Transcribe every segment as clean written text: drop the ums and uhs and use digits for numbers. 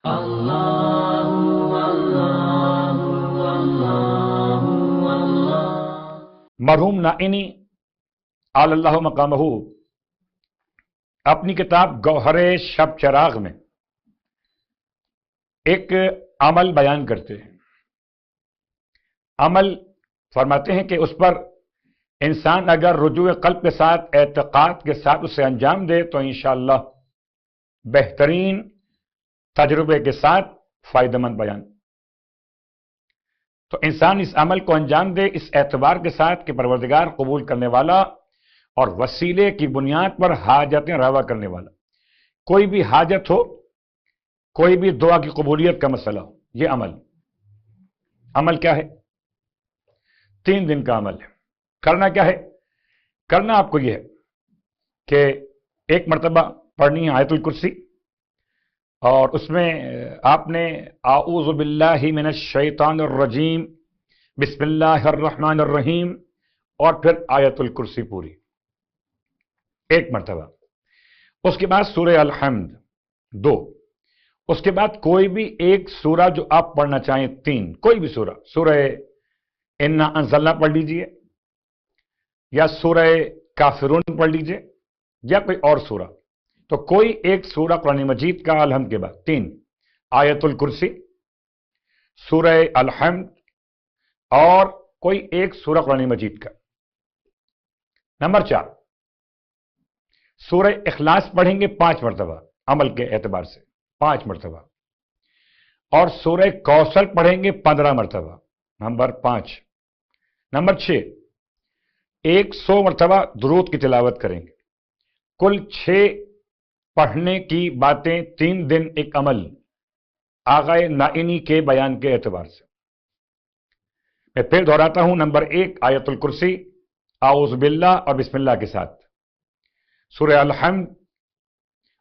اللہ اللہ اللہ اللہ۔ مرحوم نائینی علی اللہ مقامہ اپنی کتاب گوہر شب چراغ میں ایک عمل بیان کرتے ہیں۔ عمل فرماتے ہیں کہ اس پر انسان اگر رجوع قلب کے ساتھ، اعتقاد کے ساتھ اسے انجام دے تو انشاءاللہ بہترین تجربے کے ساتھ فائدہ مند بیان۔ تو انسان اس عمل کو انجام دے اس اعتبار کے ساتھ کہ پروردگار قبول کرنے والا اور وسیلے کی بنیاد پر حاجتیں روا کرنے والا۔ کوئی بھی حاجت ہو، کوئی بھی دعا کی قبولیت کا مسئلہ ہو، یہ عمل کیا ہے؟ 3 دن کا عمل ہے۔ کرنا کیا ہے؟ کرنا آپ کو یہ ہے کہ ایک مرتبہ پڑھنی ہے آیت الکرسی، اور اس میں آپ نے اعوذ باللہ من الشیطان الرجیم بسم اللہ الرحمن الرحیم اور پھر آیت الکرسی پوری ایک مرتبہ۔ اس کے بعد سورہ الحمد 2، اس کے بعد کوئی بھی ایک سورہ جو آپ پڑھنا چاہیں 3، کوئی بھی سورہ انا انزلنا پڑھ لیجئے، یا سورہ کافرون پڑھ لیجئے، یا کوئی اور سورہ۔ تو کوئی ایک سورہ قرآن مجید کا الحمد کے بعد 3، آیت الکرسی، سورہ الحمد اور کوئی ایک سورہ قرآن مجید کا۔ نمبر 4، سورہ اخلاص پڑھیں گے 5 مرتبہ عمل کے اعتبار سے، 5 مرتبہ، اور سورہ کوثر پڑھیں گے 15 مرتبہ، نمبر 5۔ نمبر 6، 100 مرتبہ درود کی تلاوت کریں گے۔ کل 6 پڑھنے کی باتیں 3 دن ایک عمل آقا نائینی کے بیان کے اعتبار سے۔ میں پھر دہراتا ہوں، نمبر 1 آیت الکرسی، اعوذ باللہ اور بسم اللہ کے ساتھ، سورہ الحمد،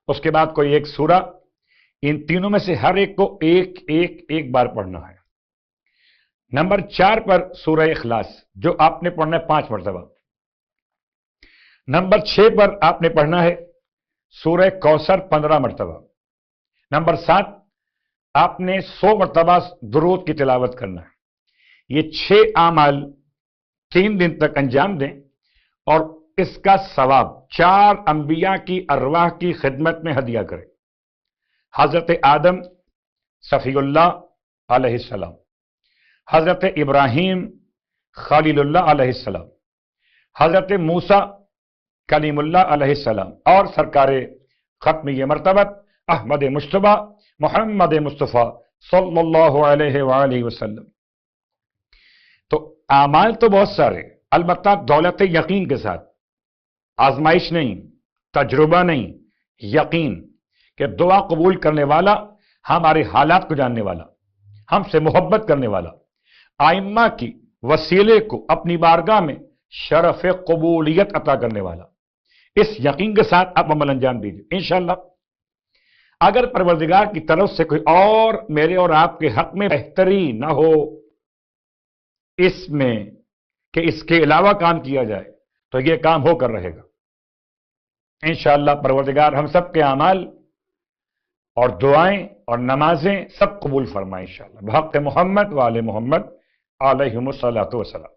اس کے بعد کوئی ایک سورہ، ان تینوں میں سے ہر ایک کو ایک بار پڑھنا ہے۔ نمبر 4 پر سورہ اخلاص جو آپ نے پڑھنا ہے 5 مرتبہ۔ نمبر 6 پر آپ نے پڑھنا ہے سورہ کوثر 15 مرتبہ۔ نمبر 7 آپ نے 100 مرتبہ درود کی تلاوت کرنا ہے۔ یہ 6 اعمال 3 دن تک انجام دیں اور اس کا ثواب 4 انبیاء کی ارواح کی خدمت میں ہدیہ کریں۔ حضرت آدم صفی اللہ علیہ السلام، حضرت ابراہیم خلیل اللہ علیہ السلام، حضرت موسیٰ کلیم اللہ علیہ السلام، اور سرکار ختم یہ مرتبت احمد مجتبیٰ محمد مصطفیٰ صلی اللہ علیہ وآلہ وسلم۔ تو اعمال تو بہت سارے، البتہ دولت یقین کے ساتھ، آزمائش نہیں، تجربہ نہیں، یقین کہ دعا قبول کرنے والا، ہمارے حالات کو جاننے والا، ہم سے محبت کرنے والا، آئمہ کی وسیلے کو اپنی بارگاہ میں شرف قبولیت عطا کرنے والا، اس یقین کے ساتھ آپ عمل انجام دیجیے انشاءاللہ۔ اگر پروردگار کی طرف سے کوئی اور میرے اور آپ کے حق میں بہتری نہ ہو اس میں کہ اس کے علاوہ کام کیا جائے تو یہ کام ہو کر رہے گا انشاءاللہ۔ پروردگار ہم سب کے اعمال اور دعائیں اور نمازیں سب قبول فرمائے انشاءاللہ، بحق محمد و آل محمد علیہم الصلاۃ والسلام۔